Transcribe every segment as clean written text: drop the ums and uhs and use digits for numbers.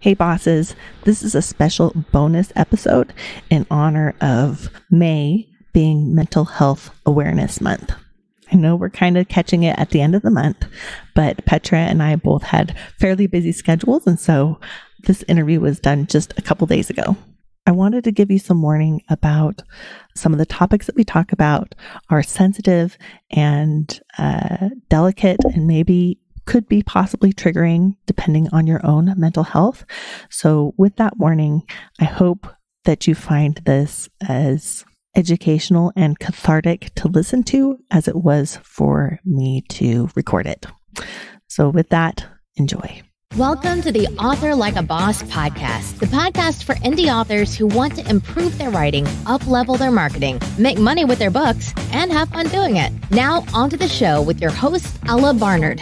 Hey bosses, this is a special bonus episode in honor of May being Mental Health Awareness Month. I know we're kind of catching it at the end of the month, but Petra and I both had fairly busy schedules, and so this interview was done just a couple days ago. I wanted to give you some warning about some of the topics that we talk about are sensitive and delicate and maybe could be possibly triggering depending on your own mental health. So with that warning, I hope that you find this as educational and cathartic to listen to as it was for me to record it. So with that, enjoy. Welcome to the Author Like a Boss podcast, the podcast for indie authors who want to improve their writing, up-level their marketing, make money with their books, and have fun doing it. Now, onto the show with your host, ALAB Barnard.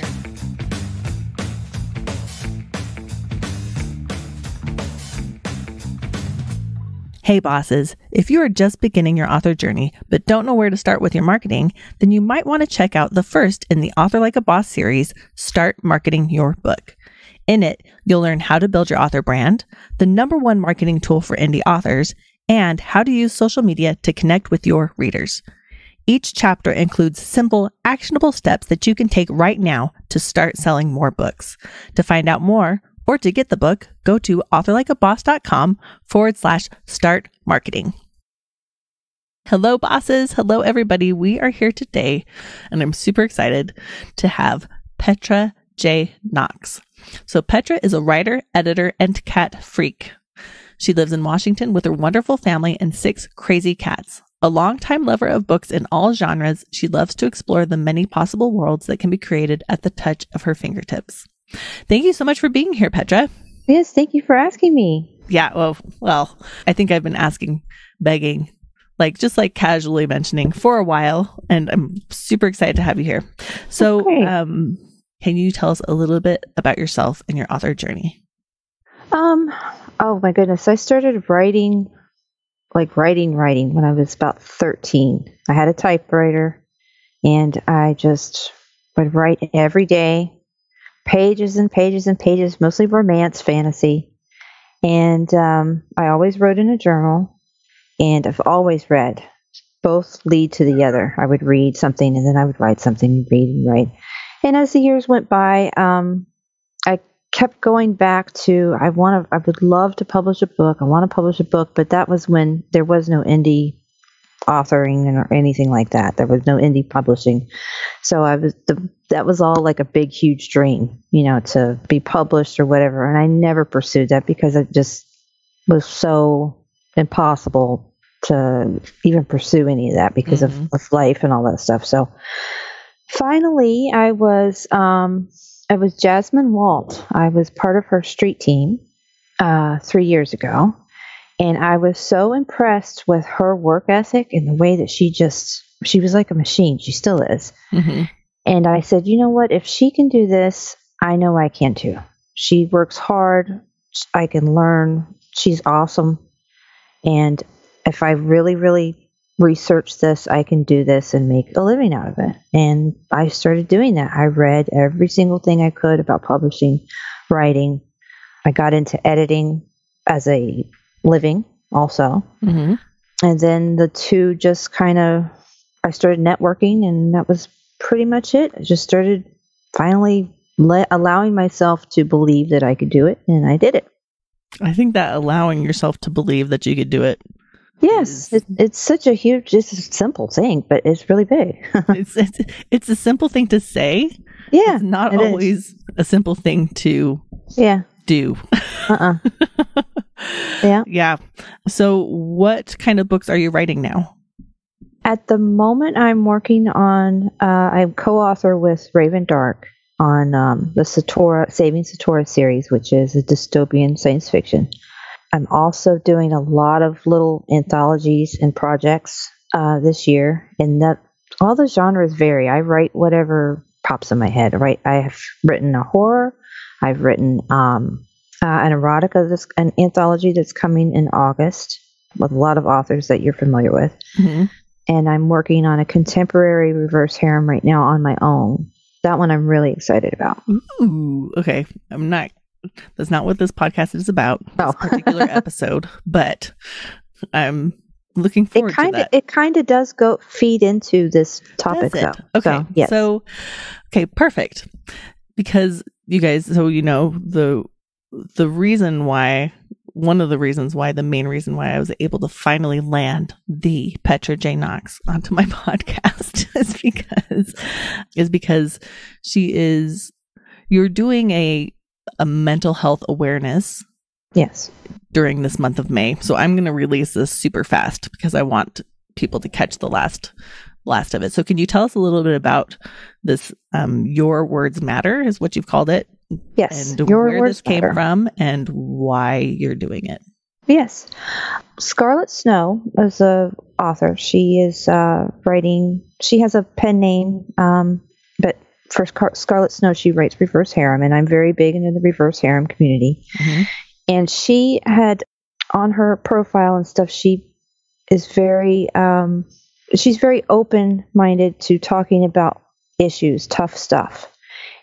Hey bosses, if you are just beginning your author journey but don't know where to start with your marketing, then you might want to check out the first in the Author Like a Boss series, Start Marketing Your Book. In it, you'll learn how to build your author brand, the #1 marketing tool for indie authors, and how to use social media to connect with your readers. Each chapter includes simple, actionable steps that you can take right now to start selling more books. To find out more, or to get the book, go to authorlikeaboss.com/start marketing. Hello, bosses. Hello, everybody. We are here today, and I'm super excited to have Petra J Knox. So Petra is a writer, editor, and cat freak. She lives in Washington with her wonderful family and 6 crazy cats. A longtime lover of books in all genres, she loves to explore the many possible worlds that can be created at the touch of her fingertips. Thank you so much for being here, Petra. Yes, thank you for asking me. Yeah, well, I think I've been begging, just casually mentioning for a while, and I'm super excited to have you here. So, can you tell us a little bit about yourself and your author journey? Oh my goodness, I started writing when I was about 13. I had a typewriter, and I just would write every day. Pages and pages and pages, mostly romance, fantasy. And I always wrote in a journal, and I've always read. Both lead to the other. I would read something, and then I would write something, read and write. And as the years went by, I kept going back to, I would love to publish a book. I want to publish a book, but that was when there was no indie authoring or anything like that. There was no indie publishing. So that was all like a big, huge dream, to be published or whatever. And I never pursued that because it just was so impossible to even pursue any of that because of life and all that stuff. So finally I was Jasmine Walt. I was part of her street team 3 years ago. And I was so impressed with her work ethic and the way that she was like a machine. She still is. Mm-hmm. And I said, you know what? If she can do this, I know I can too. She works hard. I can learn. She's awesome. And if I really, really research this, I can do this and make a living out of it. And I started doing that. I read every single thing I could about publishing, writing. I got into editing as a living also. Mm-hmm. And then the two just I started networking, and that was pretty much it. I just started finally allowing myself to believe that I could do it, and I did it. I think that allowing yourself to believe that you could do it. Yes, it's such a simple thing, but it's really big. it's a simple thing to say. Yeah, it's not always a simple thing to do. Yeah. So what kind of books are you writing now? At the moment, I'm working on, I'm co-author with Raven Dark on the Saving Satora series, which is a dystopian science fiction. I'm also doing a lot of little anthologies and projects this year, and that all the genres vary. I write whatever pops in my head. Right? I have written a horror. I've written an erotica, an anthology that's coming in August with a lot of authors that you're familiar with. Mm-hmm. And I'm working on a contemporary reverse harem right now on my own. That one I'm really excited about. Ooh, okay. I'm not That's not what this podcast is about, this particular episode, but I'm looking forward to that. It kind of does go feed into this topic, though. Okay. So, yes. Okay, perfect. Because you guys, so the reason why, one of the reasons why, the main reason why I was able to finally land the Petra J Knox onto my podcast is because you're doing a mental health awareness. Yes. During this month of May. So I'm going to release this super fast because I want people to catch the last of it. So can you tell us a little bit about this? Your Words Matter is what you've called it. Yes. And where this came from and why you're doing it. Yes. Scarlett Snow is a author. She is writing. She has a pen name, but for Scarlett Snow, she writes reverse harem, and I'm very big into the reverse harem community. Mm-hmm. And she had on her profile and stuff, she is very, she's very open-minded to talking about issues, tough stuff.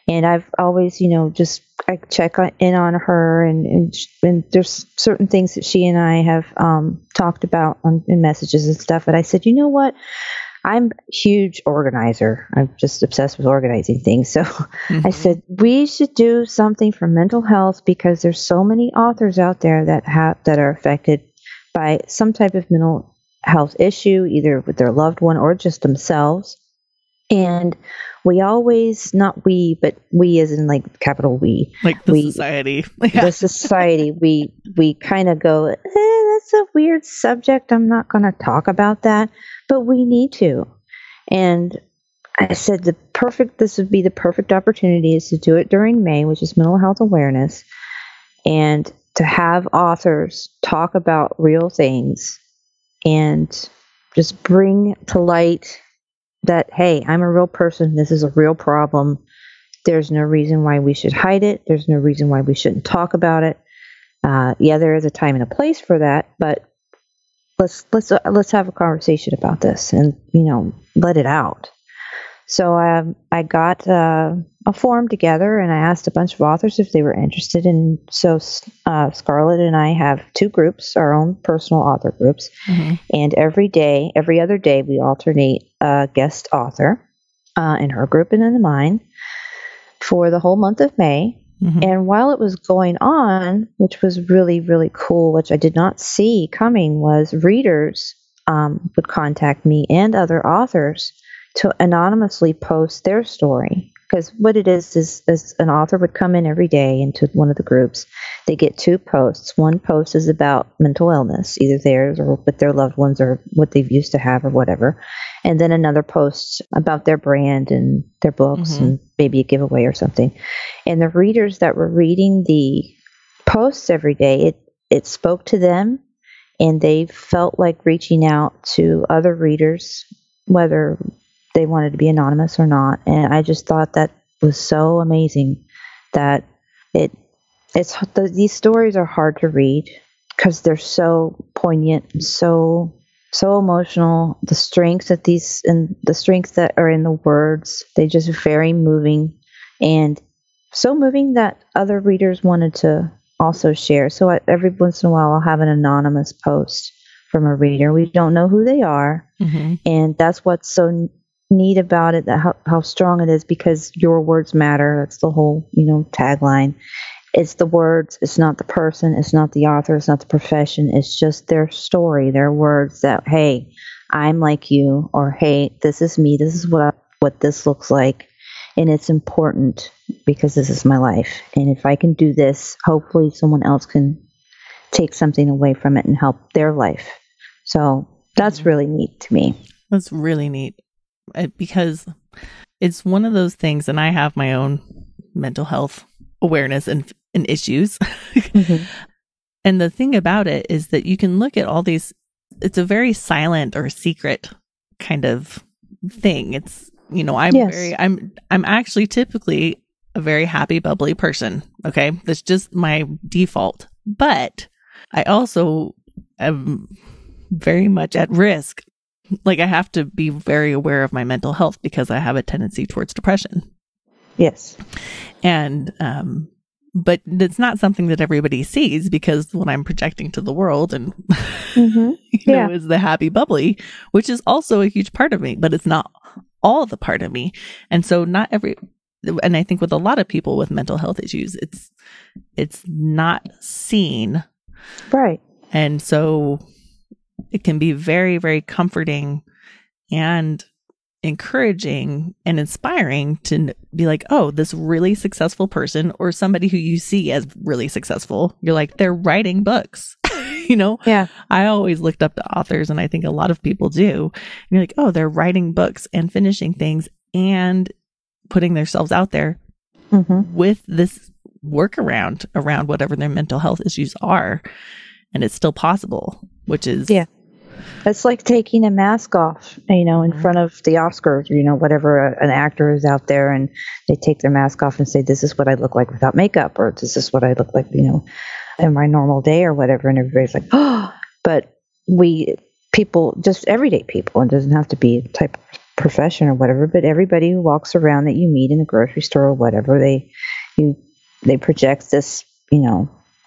And I've always, I check in on her, and there's certain things that she and I have talked about in messages and stuff. And I said, you know what? I'm a huge organizer. I'm just obsessed with organizing things. So I said, we should do something for mental health because there's so many authors out there that are affected by some type of mental health issue, either with their loved one or just themselves. And we always, not we, but we as in like capital we. Like society. Yeah. The society, we kind of go, that's a weird subject. I'm not going to talk about that. But we need to. And I said this would be the perfect opportunity is to do it during May, which is Mental Health Awareness, and to have authors talk about real things and just bring to light that, hey, I'm a real person. This is a real problem. There's no reason why we should hide it. There's no reason why we shouldn't talk about it. There is a time and a place for that, but let's have a conversation about this and let it out. So I got a form together and I asked a bunch of authors if they were interested. And so Scarlett and I have two groups, our own personal author groups, and every other day we alternate a guest author in her group and in mine for the whole month of May. And while it was going on, which was really, really cool, which I did not see coming, was readers would contact me and other authors to anonymously post their story. Because what it is an author would come in every day into one of the groups. They get two posts. One post is about mental illness, either theirs or with their loved ones or what they've used to have or whatever. And then another post about their brand and their books and maybe a giveaway or something. And the readers that were reading the posts every day, it spoke to them, and they felt like reaching out to other readers, whether they wanted to be anonymous or not. And I just thought that was so amazing that these stories are hard to read because they're so poignant and so emotional. The strengths that are in the words, they just very moving, and so moving that other readers wanted to also share. So every once in a while I'll have an anonymous post from a reader. We don't know who they are. And that's what's so neat about it, that how strong it is, because your words matter. That's the whole, tagline. It's the words. It's not the person. It's not the author. It's not the profession. It's just their story, their words that, hey, I'm like you, or hey, this is me. This is what this looks like. And it's important because this is my life. And if I can do this, hopefully someone else can take something away from it and help their life. So that's really neat to me. That's really neat. Because it's one of those things, and I have my own mental health awareness and issues. And the thing about it is that you can look at all these, it's a very silent or secret kind of thing. It's, I'm actually typically a very happy, bubbly person. Okay. That's just my default. But I also am very much at risk. Like, I have to be very aware of my mental health because I have a tendency towards depression. Yes. And but it's not something that everybody sees, because what I'm projecting to the world and is the happy bubbly, which is also a huge part of me, but it's not all the part of me. And so and I think with a lot of people with mental health issues, it's not seen. Right. And so it can be very, very comforting and encouraging and inspiring to be like, oh, this really successful person, or somebody who you see as really successful, you're like, they're writing books. Yeah. I always looked up to authors, and I think a lot of people do. And you're like, oh, they're writing books and finishing things and putting themselves out there with this workaround around whatever their mental health issues are. And it's still possible, which is... Yeah. It's like taking a mask off, in front of the Oscars, whatever an actor is out there and they take their mask off and say, this is what I look like without makeup, or this is what I look like, in my normal day or whatever. And everybody's like, oh, but people, just everyday people, it doesn't have to be a type of profession or whatever, but everybody who walks around that you meet in the grocery store or whatever, they project this,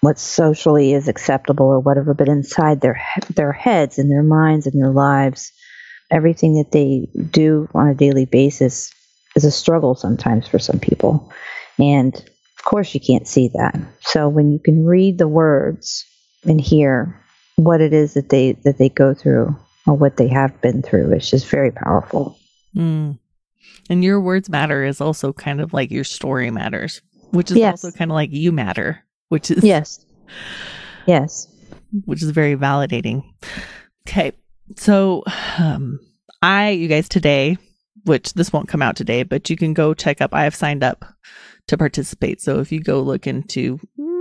what socially is acceptable or whatever, but inside their heads and their minds and their lives, everything that they do on a daily basis is a struggle sometimes for some people. And of course you can't see that. So when you can read the words and hear what it is that they go through or what they have been through, it's just very powerful. And your words matter is also kind of like your story matters, which is also kind of like you matter. Which is yes, which is very validating. Okay, so you guys today, which this won't come out today, but you can go check up. I have signed up to participate. So if you go look into,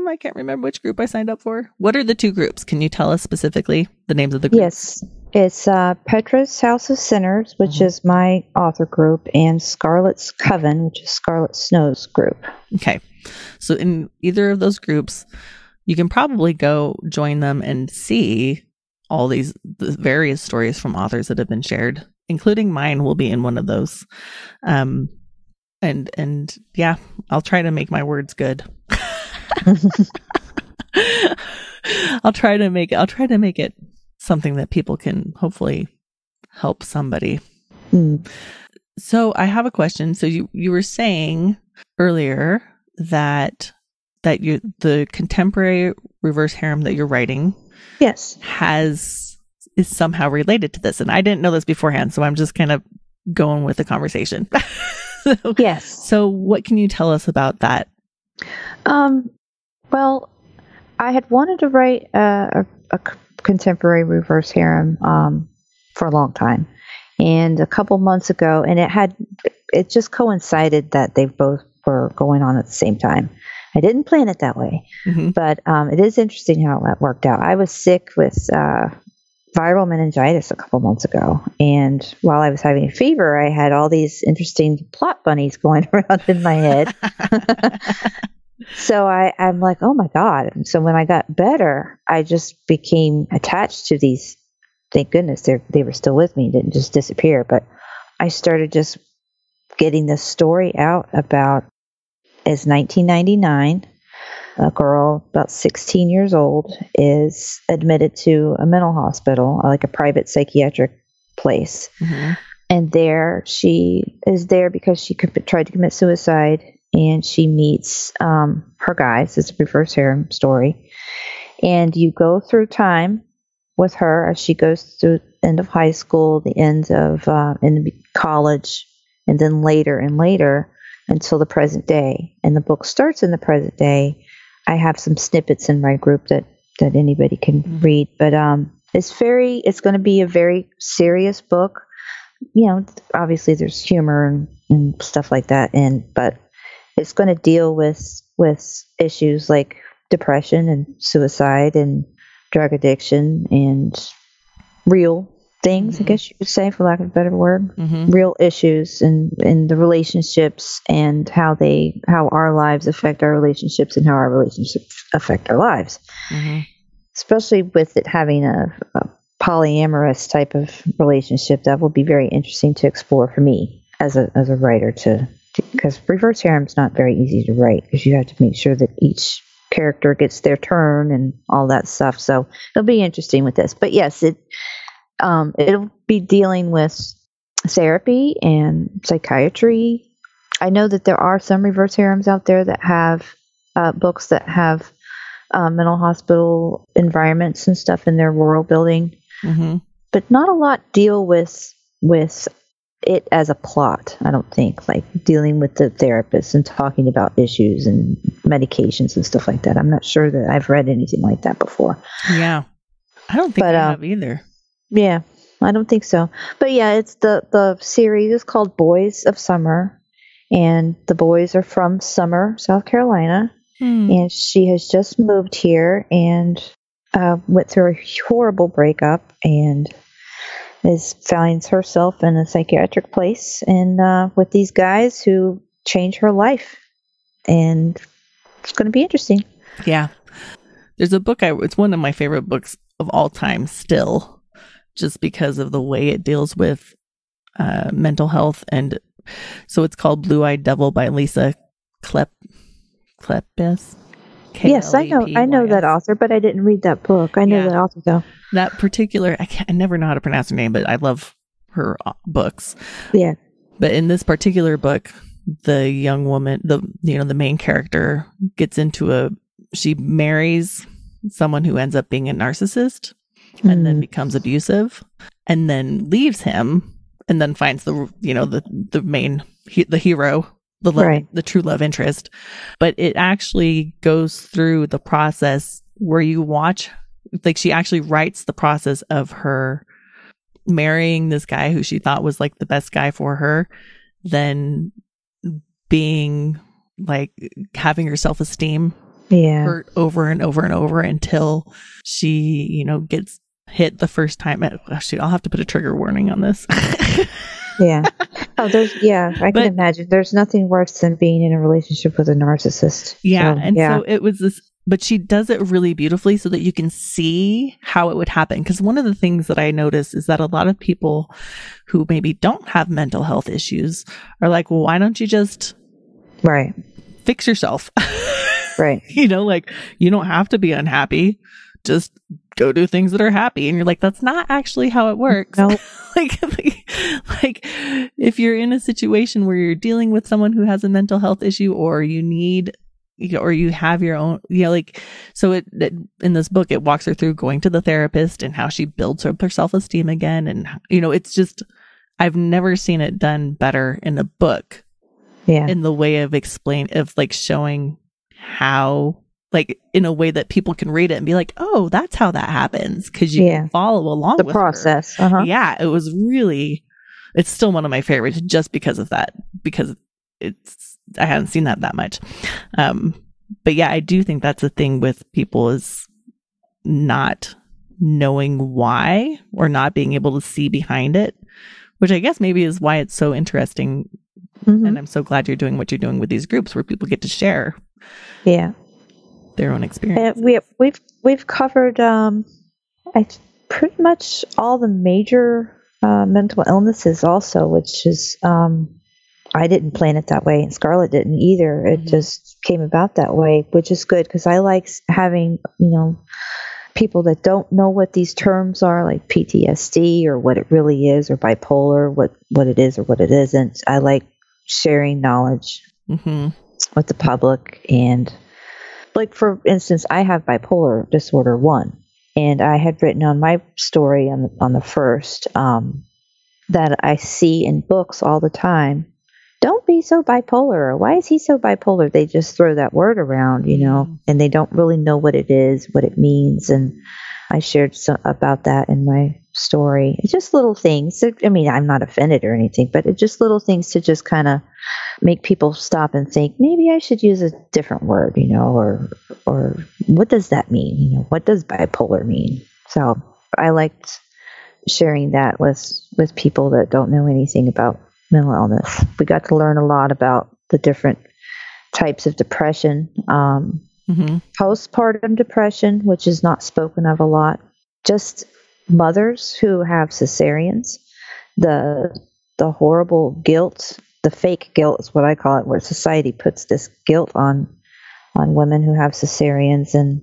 I can't remember which group I signed up for. What are the two groups? Can you tell us specifically the names of the groups? Yes, it's Petra's House of Sinners, which is my author group, and Scarlet's Coven, which is Scarlet Snow's group. Okay. So in either of those groups, you can probably go join them and see all the various stories from authors that have been shared, including mine will be in one of those. And yeah, I'll try to make my words good. I'll try to make it something that people can hopefully help somebody. So I have a question. So you were saying earlier that the contemporary reverse harem that you're writing is somehow related to this, and I didn't know this beforehand, so I'm just kind of going with the conversation. So what can you tell us about that? Well, I had wanted to write a contemporary reverse harem for a long time, and a couple months ago, and it just coincided that they both were going on at the same time. I didn't plan it that way, but it is interesting how that worked out. I was sick with viral meningitis a couple months ago, and while I was having a fever, I had all these interesting plot bunnies going around in my head. So I'm like, oh my God. And so when I got better, I just became attached to these. Thank goodness they were still with me, didn't just disappear. But I started just getting this story out about, it's 1999. A girl about 16 years old is admitted to a mental hospital, like a private psychiatric place. And there she is there because she tried to commit suicide, and she meets her guys. It's a reverse harem story. And you go through time with her as she goes through the end of high school, the end of in college, and then later and later until the present day. And the book starts in the present day. I have some snippets in my group that anybody can read, but it's going to be a very serious book. Obviously there's humor and stuff like that, but it's going to deal with issues like depression and suicide and drug addiction and real things, I guess you could say, for lack of a better word, real issues in the relationships, and how our lives affect our relationships and how our relationships affect our lives. Especially with it having a polyamorous type of relationship, that will be very interesting to explore for me as a writer to because reverse harem's not very easy to write because you have to make sure that each character gets their turn and all that stuff. So it'll be interesting with this. But yes, it'll be dealing with therapy and psychiatry. I know that there are some reverse harems out there that have books that have mental hospital environments and stuff in their world building, but not a lot deal with it as a plot. I don't think, like dealing with the therapist and talking about issues and medications and stuff like that. I'm not sure that I've read anything like that before. Yeah, I don't think I have either. Yeah, I don't think so. But yeah, it's the series is called Boys of Summer, and the boys are from Summer, South Carolina, and she has just moved here and went through a horrible breakup and finds herself in a psychiatric place and with these guys who change her life, and it's going to be interesting. Yeah, there's a book it's one of my favorite books of all time still, just because of the way it deals with mental health. And so it's called Blue-Eyed Devil by Lisa Kleypas. Yes, I know that author, but I didn't read that book. I know that author though. That particular, I never know how to pronounce her name, but I love her books. Yeah. But in this particular book, the young woman, the main character gets she marries someone who ends up being a narcissist and then becomes abusive and then leaves him and then finds the hero, the true love interest. But it actually goes through the process where you watch, like she actually writes the process of her marrying this guy who she thought was like the best guy for her, then being like having her self-esteem hurt over and over and over until she, gets hit the first time. I'll have to put a trigger warning on this. Yeah. I can imagine. There's nothing worse than being in a relationship with a narcissist. Yeah. So it was this, but she does it really beautifully so that you can see how it would happen. Because one of the things that I notice is that a lot of people who maybe don't have mental health issues are like, well, why don't you just fix yourself? Right. Like you don't have to be unhappy. Just go do things that are happy. And you're like, that's not actually how it works. No. like if you're in a situation where you're dealing with someone who has a mental health issue, or you need, or you have your own, so it in this book, it walks her through going to the therapist and how she builds up her self-esteem again. And, it's just, I've never seen it done better in a book. Yeah. In the way of showing how, like in a way that people can read it and be like, oh, that's how that happens. Cause you can follow along with the process. Yeah. It was really, it's still one of my favorites just because of that, because I hadn't seen that much. But yeah, I do think that's a thing with people is not knowing why or not being able to see behind it, which I guess maybe is why it's so interesting. And I'm so glad you're doing what you're doing with these groups where people get to share their own experience. We've covered pretty much all the major mental illnesses also, which is I didn't plan it that way, and Scarlett didn't either. It just came about that way, which is good because I like having people that don't know what these terms are, like PTSD or what it really is, or bipolar, what it is or what it isn't. I like sharing knowledge with the public. And like, for instance, I have bipolar disorder 1, and I had written on my story on the first that I see in books all the time. Don't be so bipolar, or why is he so bipolar? They just throw that word around, and they don't really know what it is, what it means. And I shared about that in my story. It's just little things. I mean, I'm not offended or anything, but it's just little things to just kind of make people stop and think, maybe I should use a different word, or what does that mean? What does bipolar mean? So I liked sharing that with people that don't know anything about mental illness. We got to learn a lot about the different types of depression, postpartum depression, which is not spoken of a lot, just mothers who have cesareans, the horrible guilt the fake guilt is what I call it, where society puts this guilt on women who have cesareans, and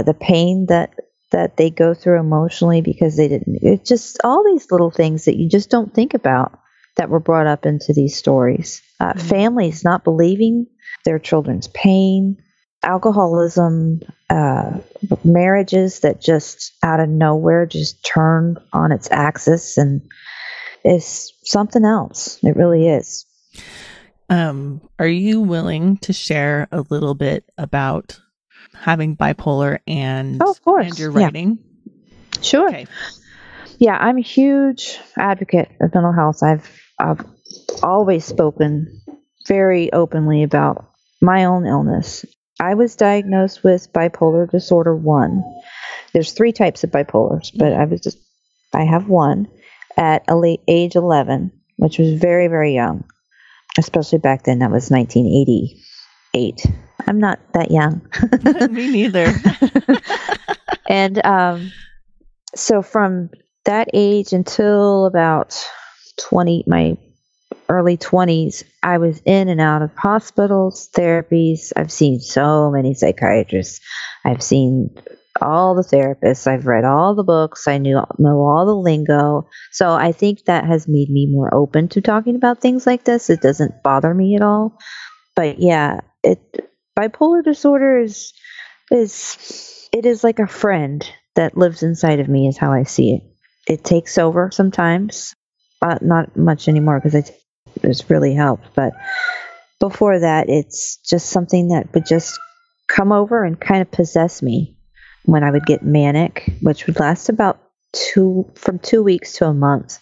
the pain that they go through emotionally because they didn't. It's just all these little things that you just don't think about that were brought up into these stories. Families not believing their children's pain, alcoholism, marriages that just out of nowhere just turned on its axis, and it's something else. It really is. Are you willing to share a little bit about having bipolar and, of course. And your writing? Yeah. Sure. Okay. Yeah, I'm a huge advocate of mental health. I've always spoken very openly about my own illness. I was diagnosed with bipolar disorder 1. There's 3 types of bipolars, but I have one at age 11, which was very, very young, especially back then. That was 1988. I'm not that young. Me neither. And so from that age until about my early 20s, I was in and out of hospitals, therapies. I've seen so many psychiatrists. I've seen all the therapists. I've read all the books. I know all the lingo. So I think that has made me more open to talking about things like this. It doesn't bother me at all. But yeah, bipolar disorder is like a friend that lives inside of me, is how I see it. It takes over sometimes, not much anymore because it's really helped. But before that, it's just something that would just come over and kind of possess me when I would get manic, which would last about from 2 weeks to a month.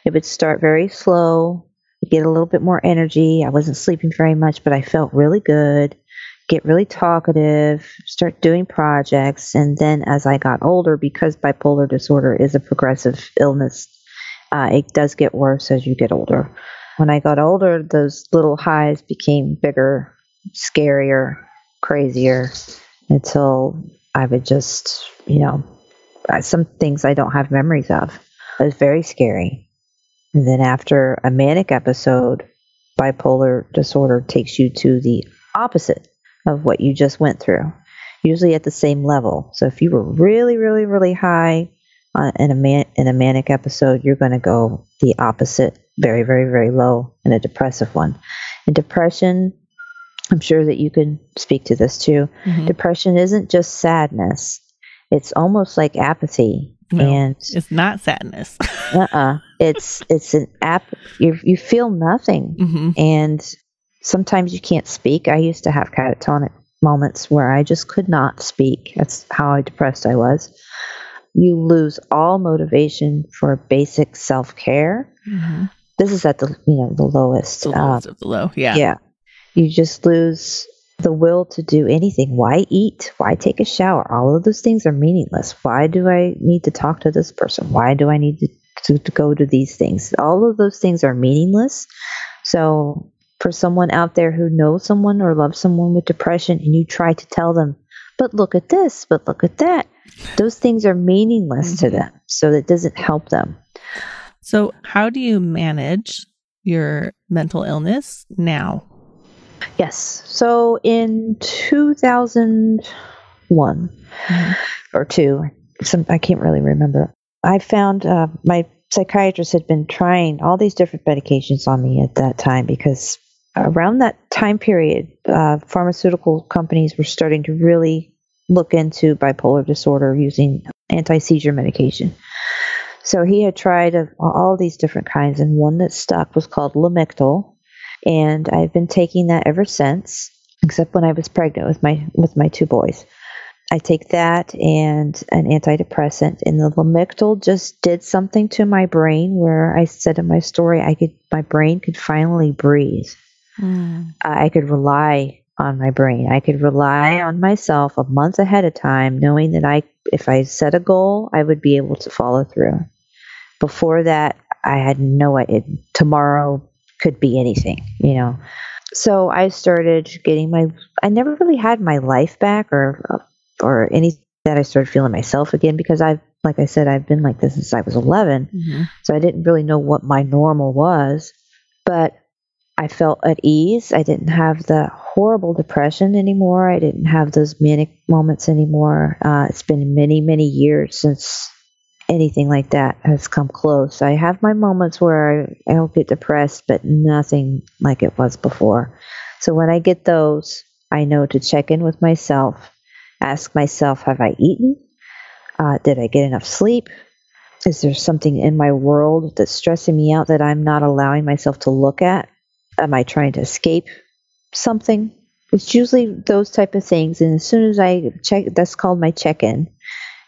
It would start very slow, get a little bit more energy. I wasn't sleeping very much, but I felt really good, get really talkative, start doing projects. And then as I got older, because bipolar disorder is a progressive illness, it does get worse as you get older. When I got older, those little highs became bigger, scarier, crazier, until I would just, some things I don't have memories of. It was very scary. And then after a manic episode, bipolar disorder takes you to the opposite of what you just went through, usually at the same level. So if you were really, really, really high in a manic episode, you're going to go the opposite, very, very, very low in a depressive one. And depression, I'm sure that you can speak to this too. Mm-hmm. Depression isn't just sadness. It's almost like apathy. No, and it's not sadness. It's an you feel nothing. Mm-hmm. And sometimes you can't speak. I used to have catatonic moments where I just could not speak. That's how depressed I was. You lose all motivation for basic self-care. Mm-hmm. This is at the lowest. The lowest of the low. Yeah. Yeah. You just lose the will to do anything. Why eat? Why take a shower? All of those things are meaningless. Why do I need to talk to this person? Why do I need to go to these things? All of those things are meaningless. So for someone out there who knows someone or loves someone with depression, and you try to tell them, but look at this, but look at that, those things are meaningless to them. So that doesn't help them. So how do you manage your mental illness now? Yes. So in 2001 or 2, I can't really remember, I found my psychiatrist had been trying all these different medications on me at that time, because around that time period, pharmaceutical companies were starting to really look into bipolar disorder using anti-seizure medication. So he had tried all these different kinds, and one that stuck was called Lamictal. And I've been taking that ever since, except when I was pregnant with my 2 boys. I take that and an antidepressant, and the Lamictal just did something to my brain where I said in my story, my brain could finally breathe. I could rely on my brain. I could rely on myself a month ahead of time, knowing that if I set a goal, I would be able to follow through. Before that, I had no idea. Tomorrow could be anything, So I started getting I never really had my life back or any that I started feeling myself again, because like I said, I've been like this since I was 11. Mm-hmm. So I didn't really know what my normal was, but I felt at ease. I didn't have the horrible depression anymore. I didn't have those manic moments anymore. It's been many, many years since anything like that has come close. I have my moments where I'll get depressed, but nothing like it was before. So when I get those, I know to check in with myself, ask myself, have I eaten? Did I get enough sleep? Is there something in my world that's stressing me out that I'm not allowing myself to look at? Am I trying to escape something? It's usually those type of things. And as soon as I check, that's called my check-in.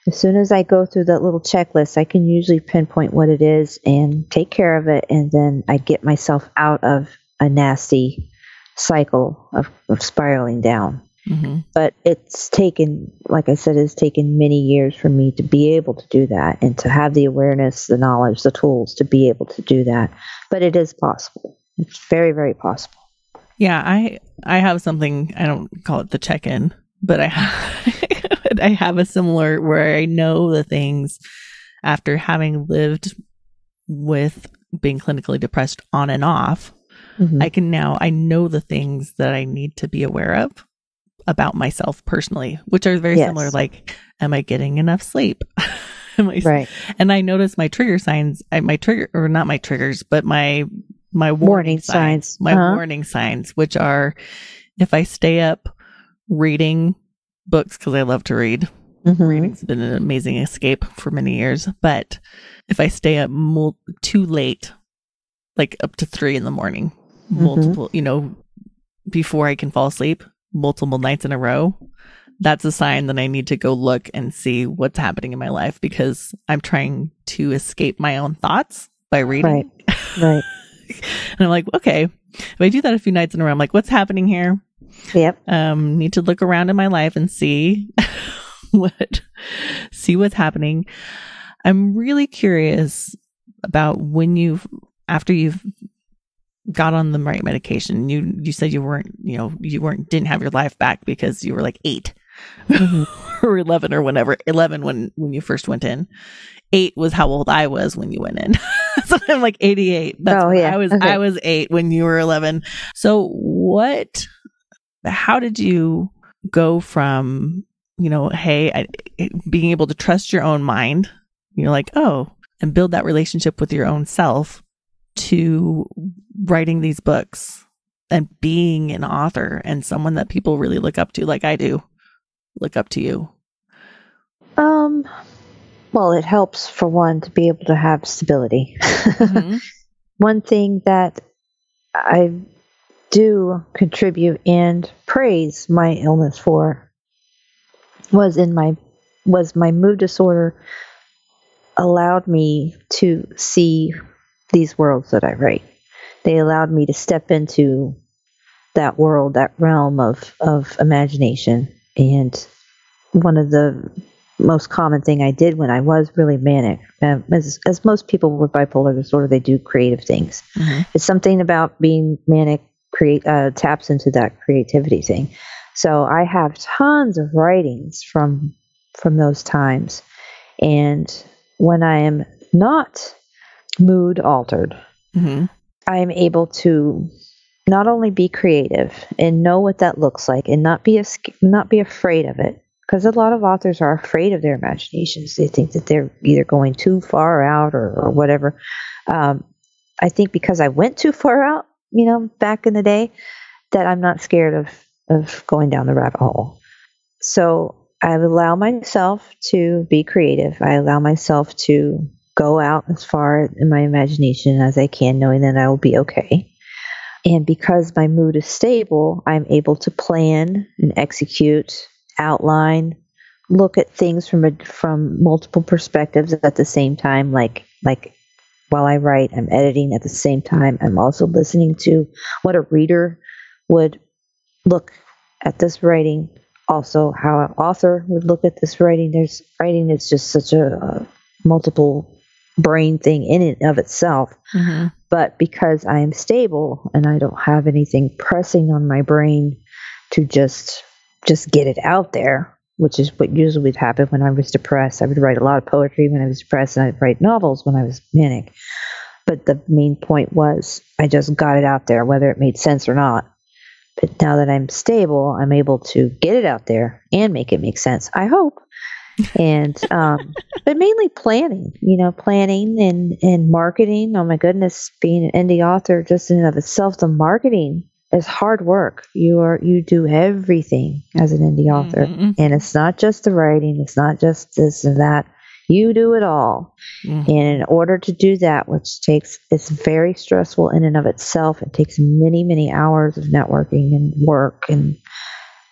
As soon as I go through that little checklist, I can usually pinpoint what it is and take care of it. And then I get myself out of a nasty cycle of spiraling down. Mm-hmm. But it's taken, like I said, it's taken many years for me to be able to do that and to have the awareness, the knowledge, the tools to be able to do that. But it is possible. It's very, very possible. Yeah, I have something, I don't call it the check-in, but I have a similar where I know the things after having lived with being clinically depressed on and off. Mm-hmm. I know the things that I need to be aware of about myself personally, which are very similar. Like, am I getting enough sleep? Right. And I notice my trigger signs, my warning signs, warning signs, which are if I stay up reading books, because I love to read. Mm-hmm. Reading's been an amazing escape for many years. But if I stay up too late, like up to 3 a.m, multiple, before I can fall asleep, multiple nights in a row, that's a sign that I need to go look and see what's happening in my life, because I'm trying to escape my own thoughts by reading. Right. And I'm like, okay, if I do that a few nights in a row, I'm like, what's happening here? Yep. Need to look around in my life and see what's happening. I'm really curious about after you've got on the right medication. You said didn't have your life back because you were like 8 or 11 or whenever. 11 when you first went in. 8 was how old I was when you went in. So I'm like 88. I was 8 when you were 11. So how did you go from, being able to trust your own mind, and build that relationship with your own self, to writing these books and being an author and someone that people really look up to, like I do look up to you? Well, it helps, for one, to be able to have stability. Mm-hmm. One thing that I do contribute and praise my illness for was my mood disorder allowed me to see these worlds that I write. They allowed me to step into that world, that realm of imagination. And one of the most common thing I did when I was really manic, as most people with bipolar disorder, they do creative things. Mm-hmm. It's something about being manic taps into that creativity thing. So I have tons of writings from those times. And when I am not mood altered, mm-hmm. I am able to not only be creative and know what that looks like and not be afraid of it. Because a lot of authors are afraid of their imaginations. They think that they're either going too far out or whatever. I think because I went too far out, back in the day, that I'm not scared of going down the rabbit hole. So I allow myself to be creative. I allow myself to go out as far in my imagination as I can, knowing that I will be okay. And because my mood is stable, I'm able to plan and execute, outline, look at things from multiple perspectives at the same time. Like while I write, I'm editing at the same time. I'm also listening to what a reader would look at this writing. Also, how an author would look at this writing. Writing is just such a multiple brain thing in and of itself. Mm-hmm. But because I am stable and I don't have anything pressing on my brain to just get it out there, which is what usually would happen when I was depressed. I would write a lot of poetry when I was depressed, and I'd write novels when I was manic. But the main point was I just got it out there, whether it made sense or not. But now that I'm stable, I'm able to get it out there and make it make sense, I hope. And but mainly planning, planning and marketing. Oh my goodness, being an indie author just in and of itself, the marketing is hard work. You do everything as an indie author. And it's not just the writing, it's not just this and that. You do it all. And in order to do that, it's very stressful in and of itself. It takes many, many hours of networking and work and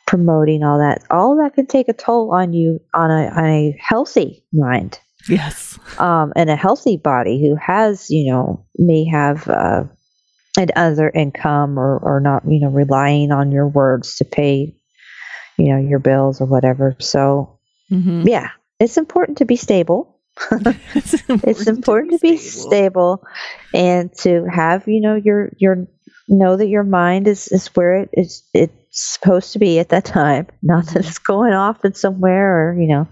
promoting all that. All that can take a toll on you on a healthy mind. Yes. And a healthy body who has, may have an other income or not, relying on your words to pay, your bills or whatever. So yeah. It's important to be stable. It's important to be stable and to have, know that your mind is where it's supposed to be at that time, not that it's going off in somewhere or,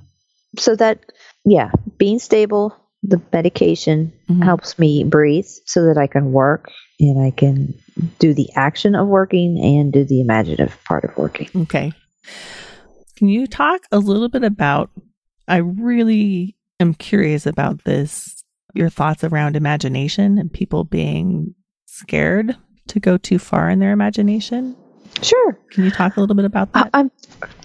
so that, yeah, being stable, the medication helps me breathe so that I can work and I can do the action of working and do the imaginative part of working. Okay. Can you talk a little bit about, I really am curious about this, your thoughts around imagination and people being scared to go too far in their imagination? Sure. Can you talk a little bit about that?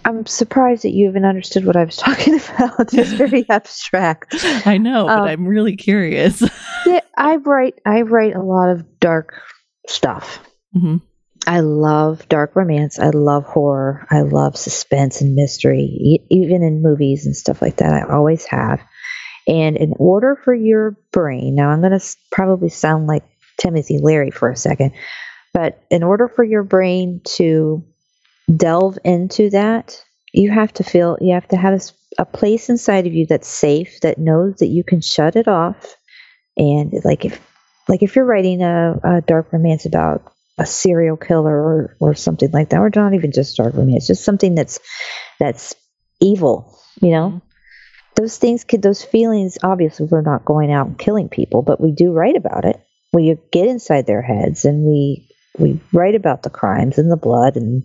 I'm surprised that you even understood what I was talking about. It's very abstract. I know, but I'm really curious. Yeah, I write a lot of dark stuff. I love dark romance. I love horror. I love suspense and mystery, even in movies and stuff like that. I always have. And in order for your brain, now I'm going to probably sound like Timothy Leary for a second, but in order for your brain to delve into that, you have to have a place inside of you that's safe, that knows that you can shut it off. And if you're writing a dark romance about a serial killer or something like that, or not even just dark romance, just something that's evil, those feelings, obviously we're not going out and killing people, but we do write about it. We get inside their heads and we write about the crimes and the blood and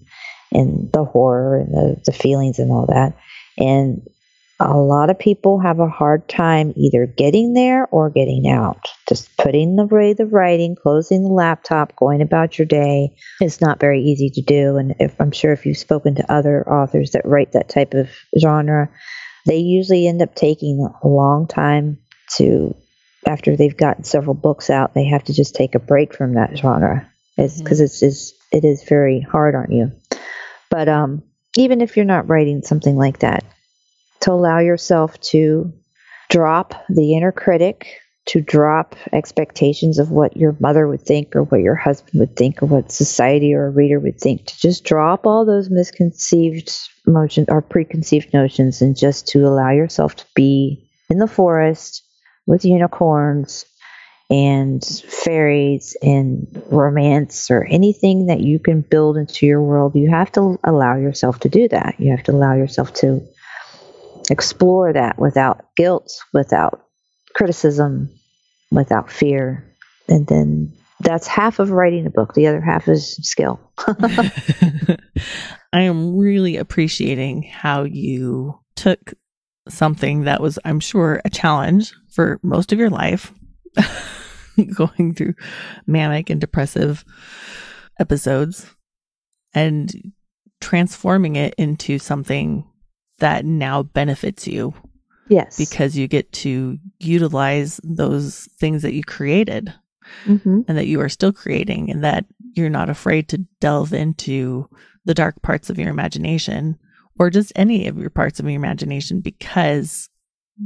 the horror and the feelings and all that. And a lot of people have a hard time either getting there or getting out. Just putting away the writing, closing the laptop, going about your day is not very easy to do. And I'm sure if you've spoken to other authors that write that type of genre, they usually end up taking a long time after they've gotten several books out, they have to just take a break from that genre. It's because it is very hard on you. But even if you're not writing something like that, to allow yourself to drop the inner critic, to drop expectations of what your mother would think or what your husband would think or what society or a reader would think, to just drop all those misconceived notions or preconceived notions and just to allow yourself to be in the forest with unicorns and fairies and romance or anything that you can build into your world. You have to allow yourself to do that. You have to allow yourself to explore that without guilt, without criticism, without fear. And then that's half of writing a book. The other half is skill. I am really appreciating how you took something that was, I'm sure, a challenge for most of your life, going through manic and depressive episodes, and transforming it into something that now benefits you. Yes. Because you get to utilize those things that you created and that you are still creating, and that you're not afraid to delve into the dark parts of your imagination or just any of your parts of your imagination because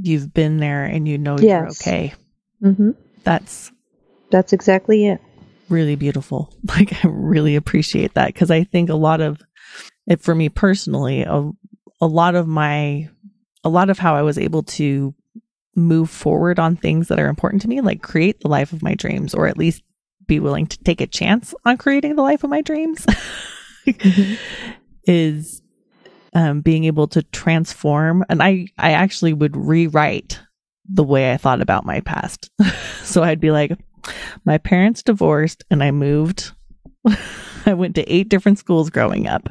you've been there and you're okay. That's exactly it. Really beautiful. I really appreciate that, because I think a lot of it for me personally, a lot of how I was able to move forward on things that are important to me, like create the life of my dreams, or at least be willing to take a chance on creating the life of my dreams, is being able to transform. And I actually would rewrite the way I thought about my past. So I'd be like, My parents divorced and I moved. I went to 8 different schools growing up.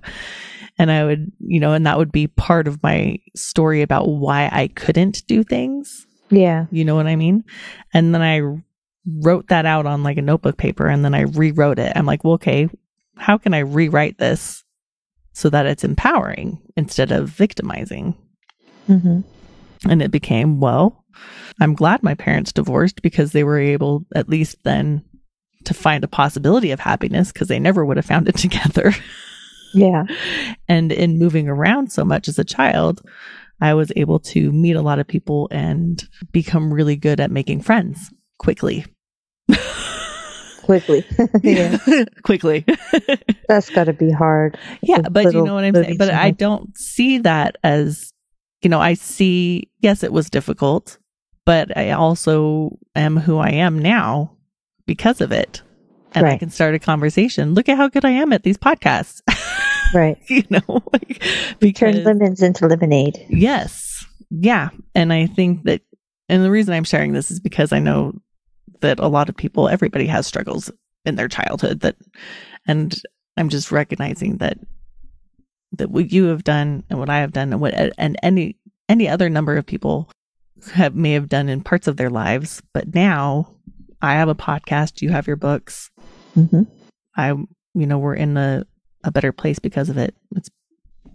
And I would, and that would be part of my story about why I couldn't do things. Yeah. You know what I mean? And then I wrote that out on like a notebook paper and then I rewrote it. I'm like, well, okay, how can I rewrite this so that it's empowering instead of victimizing? Mm-hmm. And it became, well, I'm glad my parents divorced because they were able at least then to find a possibility of happiness because they never would have found it together. Yeah. And in moving around so much as a child, I was able to meet a lot of people and become really good at making friends quickly. Quickly. Yeah. Quickly. That's got to be hard. Yeah, but you know what I'm saying? But I don't see that as, I see, yes, it was difficult, but I also am who I am now because of it. And I can start a conversation. Look at how good I am at these podcasts. Right. Because turn lemons into lemonade. Yes. Yeah. And I think that, and the reason I'm sharing this is because I know that a lot of people, everybody has struggles in their childhood and I'm just recognizing that what you have done and what I have done and any other number of people may have done in parts of their lives, but now I have a podcast, you have your books. Mm-hmm. We're in a better place because of it. It's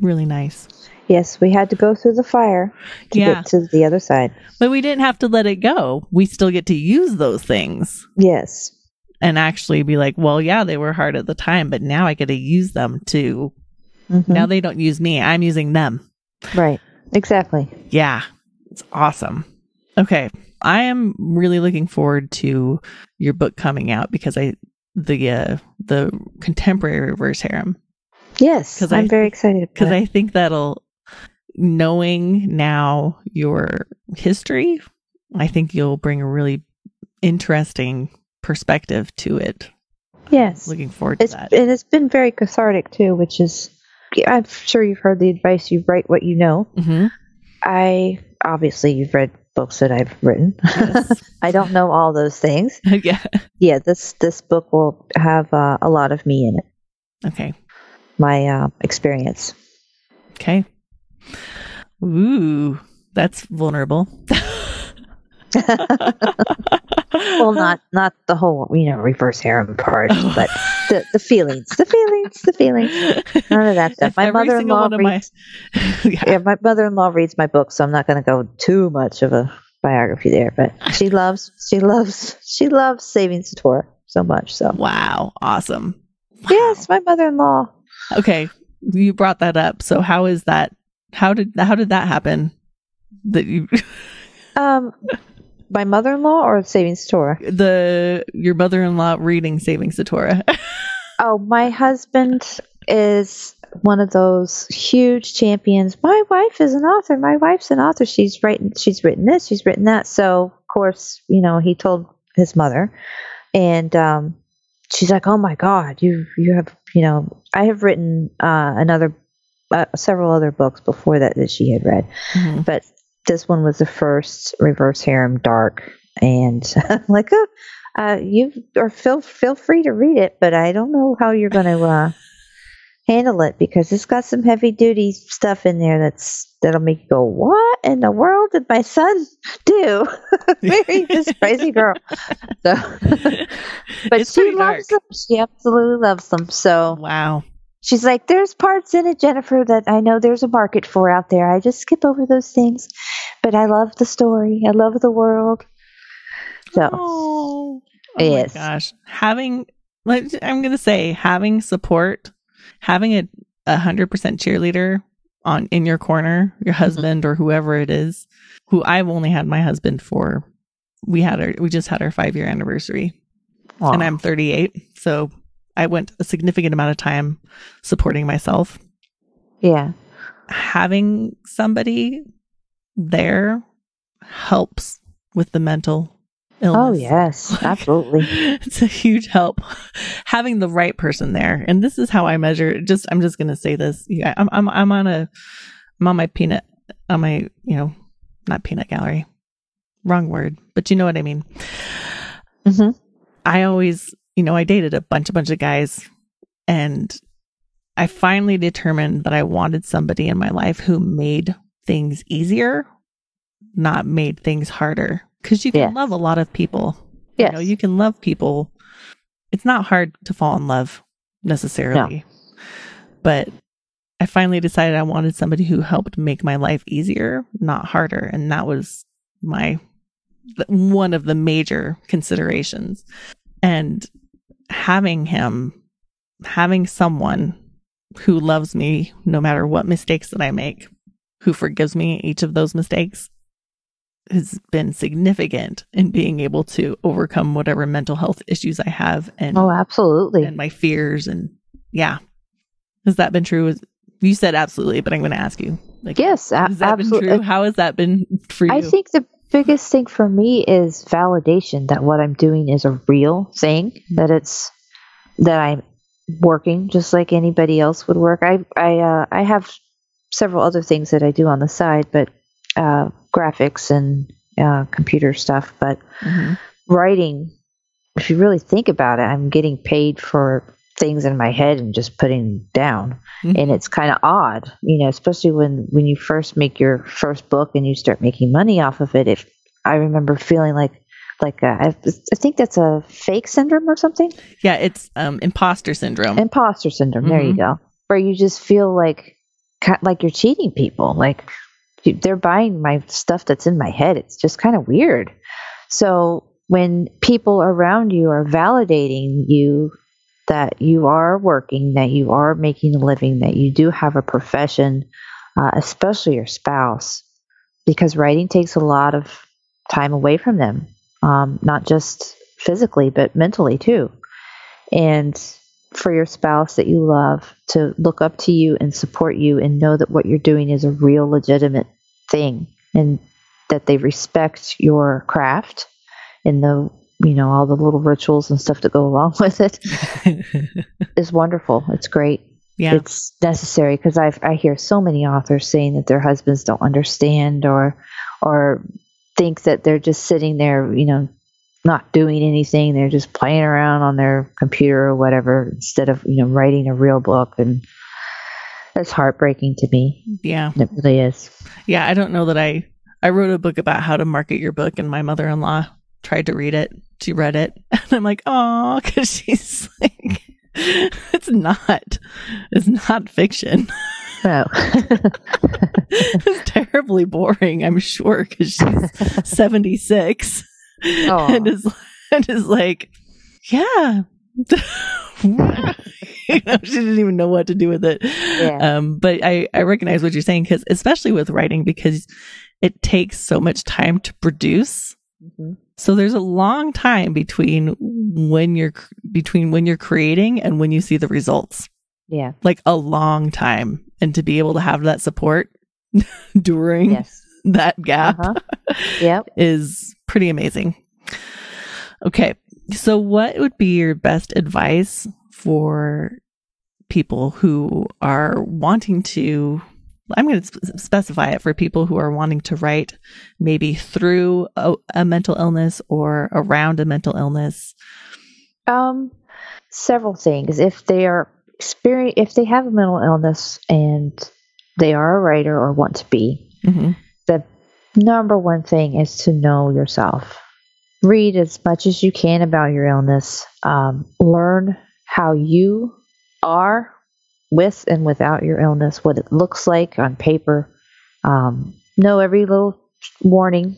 really nice. Yes, we had to go through the fire to get to the other side. But we didn't have to let it go. We still get to use those things. Yes. And actually be like, well, yeah, they were hard at the time, but now I get to use them too. Mm-hmm. Now they don't use me. I'm using them. Right. Exactly. Yeah. It's awesome. Okay. I am really looking forward to your book coming out because the contemporary reverse harem. Yes, I'm very excited because I think that'll, knowing now your history, I think you'll bring a really interesting perspective to it. Yes, looking forward to that. And it's been very cathartic too, which is, I'm sure you've heard the advice: you write what you know. Mm-hmm. Obviously you've read books that I've written. Yes. I don't know all those things. Yeah. This book will have a lot of me in it. Okay. My experience. Okay. Ooh, that's vulnerable. Well, not the whole, reverse harem part, but the feelings. None of that stuff. My mother-in-law reads. My mother-in-law reads my book, so I'm not going to go too much of a biography there. But she loves Saving Satora so much. So wow, awesome. Wow. Yes, my mother-in-law. Okay, you brought that up. So how is that? How did that happen? That you. My mother-in-law or Saving Satora? Your mother-in-law reading Saving Satora. Oh, my husband is one of those huge champions. My wife is an author. My wife's an author. She's written this, she's written that. So, of course, he told his mother, and she's like, "Oh my God, you have, I have written several other books before that she had read, mm-hmm. but this one was the first reverse harem dark." And I'm like, feel free to read it, but I don't know how you're going to handle it because it's got some heavy duty stuff in there that'll make you go, what in the world did my son do? Marry this crazy girl. So, but she loves them. She absolutely loves them. So wow. She's like, there's parts in it, Jennifer, that I know there's a market for out there. I just skip over those things. But I love the story. I love the world. So, oh yes. My gosh. I'm going to say, having support, having a 100% cheerleader in your corner, your husband or whoever it is, who I've only had my husband for, we just had our 5-year anniversary. Aww. And I'm 38. So I went a significant amount of time supporting myself. Yeah. Having somebody there helps with the mental illness. Oh, yes, absolutely. It's a huge help. Having the right person there. And this is how I measure. I'm just going to say this. Yeah, I'm on my peanut, not peanut gallery. Wrong word, but you know what I mean. Mm-hmm. I always, I dated a bunch of guys, and I finally determined that I wanted somebody in my life who made things easier, not made things harder. Because you can love a lot of people. Yes. You can love people. It's not hard to fall in love necessarily. No. But I finally decided I wanted somebody who helped make my life easier, not harder. And that was one of the major considerations. And having someone who loves me no matter what mistakes that I make, who forgives me each of those mistakes, has been significant in being able to overcome whatever mental health issues I have. And absolutely. And my fears. And yeah. Has that been true? You said absolutely, but I'm going to ask you. Yes, has that absolutely. been true? How has that been for you? I think the biggest thing for me is validation that what I'm doing is a real thing, that I'm working just like anybody else would work. I have several other things that I do on the side, but graphics and computer stuff. But writing, if you really think about it, I'm getting paid for things in my head and just putting down. And it's kind of odd, especially when you first make your first book and you start making money off of it. If I remember feeling like I think that's a fake syndrome or something. Yeah, it's imposter syndrome. Imposter syndrome. There you go. Where you just feel like you're cheating people. Like they're buying my stuff that's in my head. It's just kind of weird. So when people around you are validating you, that you are working, that you are making a living, that you do have a profession, especially your spouse, because writing takes a lot of time away from them, not just physically, but mentally too. And for your spouse that you love to look up to you and support you and know that what you're doing is a real legitimate thing, and that they respect your craft and all the little rituals and stuff that go along with it is wonderful. It's great. Yeah. It's necessary, because I hear so many authors saying that their husbands don't understand or think that they're just sitting there, not doing anything. They're just playing around on their computer or whatever, instead of, writing a real book. And that's heartbreaking to me. Yeah. It really is. Yeah. I don't know that I wrote a book about how to market your book, and my mother-in-law tried to read it. She read it, and I'm like, oh, because she's like, it's not fiction. No. It's terribly boring, I'm sure, because she's 76 and is like, yeah. She didn't even know what to do with it. Yeah. But I recognize what you're saying, because especially with writing, because it takes so much time to produce. So there's a long time between when you're creating and when you see the results. Yeah. Like a long time. And to be able to have that support during that gap is pretty amazing. Okay. So what would be your best advice for people who are wanting to, I'm going to specify it, for people who are wanting to write maybe through a mental illness or around a mental illness? Several things. If they have a mental illness and they are a writer or want to be, the number one thing is to know yourself. Read as much as you can about your illness. Learn how you are with and without your illness, what it looks like on paper. Know every little warning,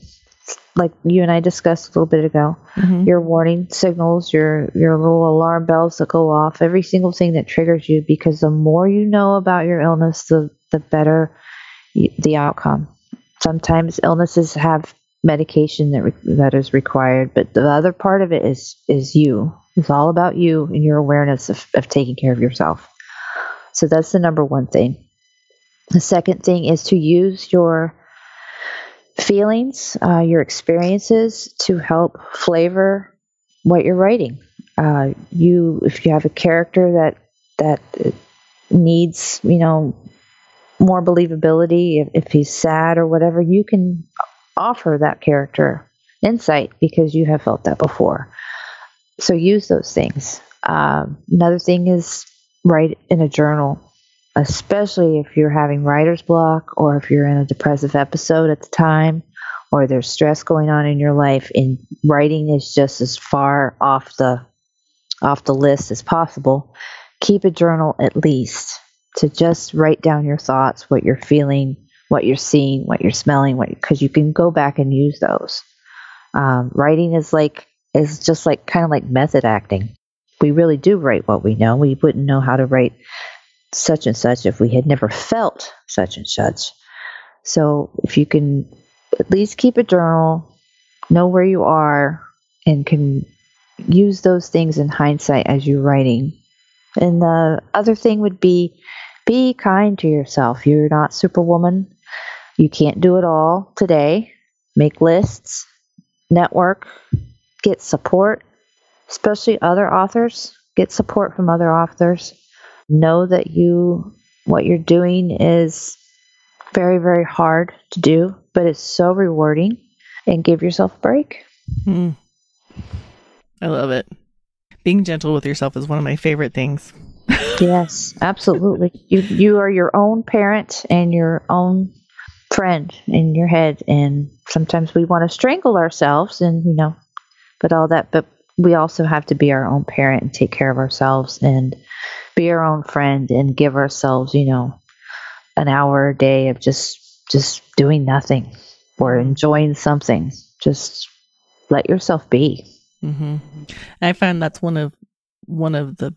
like you and I discussed a little bit ago. Your warning signals, your little alarm bells that go off, every single thing that triggers you, because the more you know about your illness, the better the outcome. Sometimes illnesses have medication that is required, but the other part of it is you. It's all about you and your awareness of taking care of yourself. So that's the number one thing. The second thing is to use your feelings, your experiences, to help flavor what you're writing. If you have a character that needs, more believability, if he's sad or whatever, you can offer that character insight because you have felt that before. So use those things. Another thing is write in a journal, especially if you're having writer's block or if you're in a depressive episode at the time or there's stress going on in your life. And writing is just as far off the list as possible. Keep a journal at least to just write down your thoughts, what you're feeling, what you're seeing, what you're smelling, because you can go back and use those. Writing is just like kind of like method acting. We really do write what we know. We wouldn't know how to write such and such if we had never felt such and such. So if you can at least keep a journal, know where you are, and can use those things in hindsight as you're writing. And the other thing would be kind to yourself. You're not Superwoman. You can't do it all today. Make lists, network, get support, especially other authors. Get support from other authors. Know that what you're doing is very, very hard to do, but it's so rewarding, and give yourself a break. I love it. Being gentle with yourself is one of my favorite things. Yes, absolutely. You are your own parent and your own friend in your head, and sometimes we want to strangle ourselves and but we also have to be our own parent and take care of ourselves and be our own friend and give ourselves an hour a day of just doing nothing or enjoying something. Just let yourself be. I found that's one of the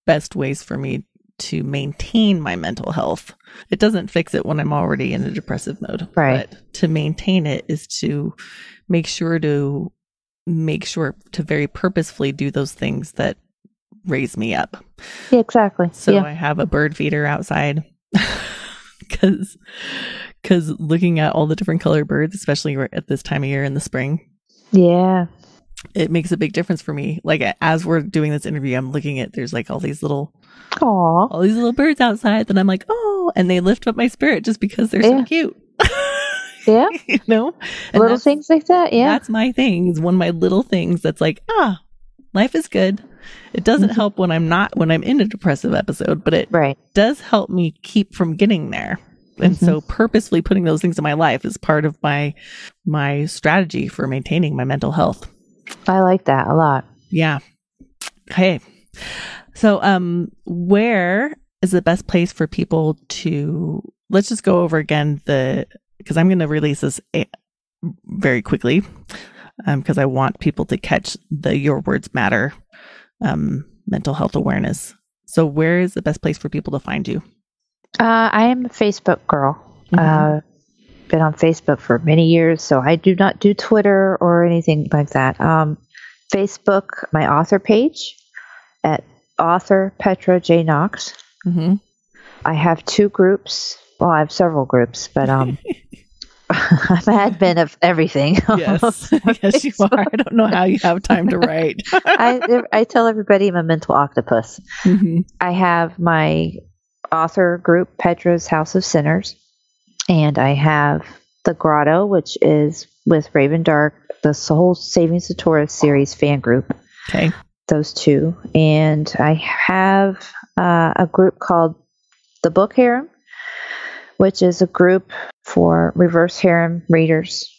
best ways for me to maintain my mental health. It doesn't fix it when I'm already in a depressive mode, right? But to maintain it is to make sure to very purposefully do those things that raise me up. Yeah, exactly. So I have a bird feeder outside because looking at all the different colored birds, especially at this time of year in the spring, it makes a big difference for me. Like as we're doing this interview, I'm looking at there's like all these little birds outside that I'm like, oh, and they lift up my spirit just because they're so cute. Yeah. And little things like that. Yeah. That's my thing. Is one of my little things that's like, life is good. It doesn't help when I'm in a depressive episode, but it does help me keep from getting there. And so purposefully putting those things in my life is part of my strategy for maintaining my mental health. I like that a lot. Yeah. Okay. So, where is the best place for people to, let's just go over again because I'm going to release this very quickly because I want people to catch the Your Words Matter mental health awareness. So where is the best place for people to find you? I am a Facebook girl. Been on Facebook for many years, so I do not do Twitter or anything like that. Facebook, my author page at author Petra J Knox. I have 2 groups. Well, I have several groups, but I'm admin of everything. Yes, yes, you are. I don't know how you have time to write. I tell everybody I'm a mental octopus. I have my author group, Petra's House of Sinners, and I have the Grotto, which is with Raven Dark, the whole Saving Satora series fan group. Okay, those 2, and I have a group called the Book Harem, which is a group for reverse harem readers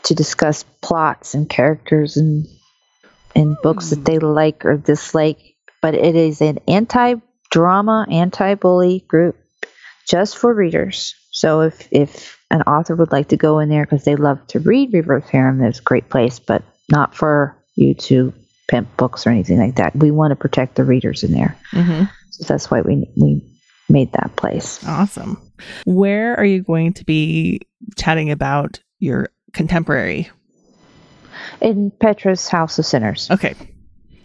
to discuss plots and characters and books that they like or dislike. But it is an anti-drama, anti-bully group just for readers. So if an author would like to go in there because they love to read reverse harem, there's a great place, but not for you to pimp books or anything like that. We want to protect the readers in there. So that's why we made that place. Awesome. Where are you going to be chatting about your contemporary? In Petra's House of Sinners. Okay.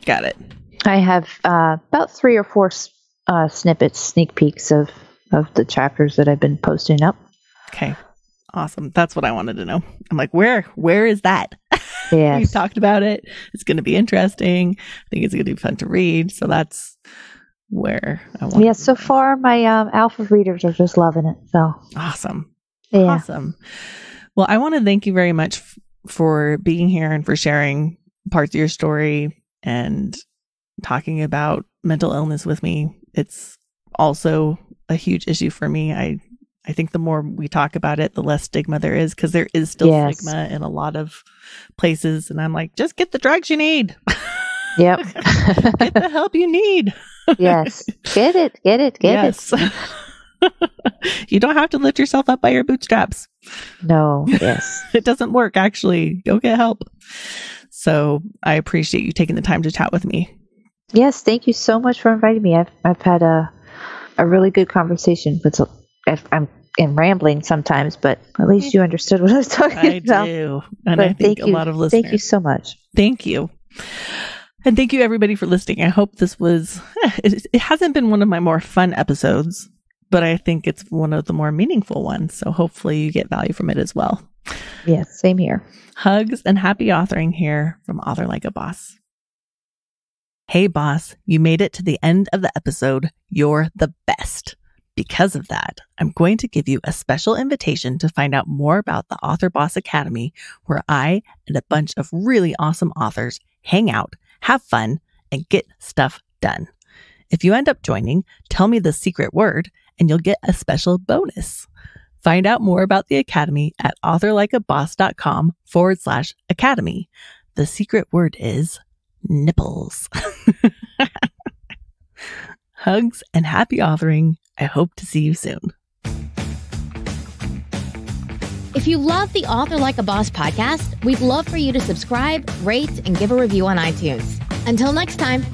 Got it. I have about 3 or 4 snippets, sneak peeks of the chapters that I've been posting up. Okay. Awesome. That's what I wanted to know. I'm like, where is that? Yes. We've talked about it. It's going to be interesting. I think it's going to be fun to read. So that's where I want. Yeah. So far, my alpha readers are just loving it. So awesome. Yeah. Awesome. Well, I want to thank you very much for being here and for sharing parts of your story and talking about mental illness with me. It's also a huge issue for me. I think the more we talk about it, the less stigma there is, because there is still stigma in a lot of places. And I'm like, just get the drugs you need. Yep. Get the help you need. Yes. Get it. You don't have to lift yourself up by your bootstraps. No. Yes. It doesn't work, actually. Go get help. So I appreciate you taking the time to chat with me. Yes. Thank you so much for inviting me. I've had a really good conversation with, I'm rambling sometimes, but at least you understood what I was talking about. I do. And I think a lot of listeners. Thank you so much. Thank you. And thank you, everybody, for listening. I hope this was, it hasn't been one of my more fun episodes, but I think it's one of the more meaningful ones. So hopefully you get value from it as well. Yes, same here. Hugs and happy authoring here from Author Like a Boss. Hey, boss, you made it to the end of the episode. You're the best. Because of that, I'm going to give you a special invitation to find out more about the Author Boss Academy, where I and a bunch of really awesome authors hang out, have fun, and get stuff done. If you end up joining, tell me the secret word and you'll get a special bonus. Find out more about the Academy at authorlikeaboss.com/academy. The secret word is nipples. Hugs and happy authoring. I hope to see you soon. If you love the Author Like a Boss podcast, we'd love for you to subscribe, rate, and give a review on iTunes. Until next time.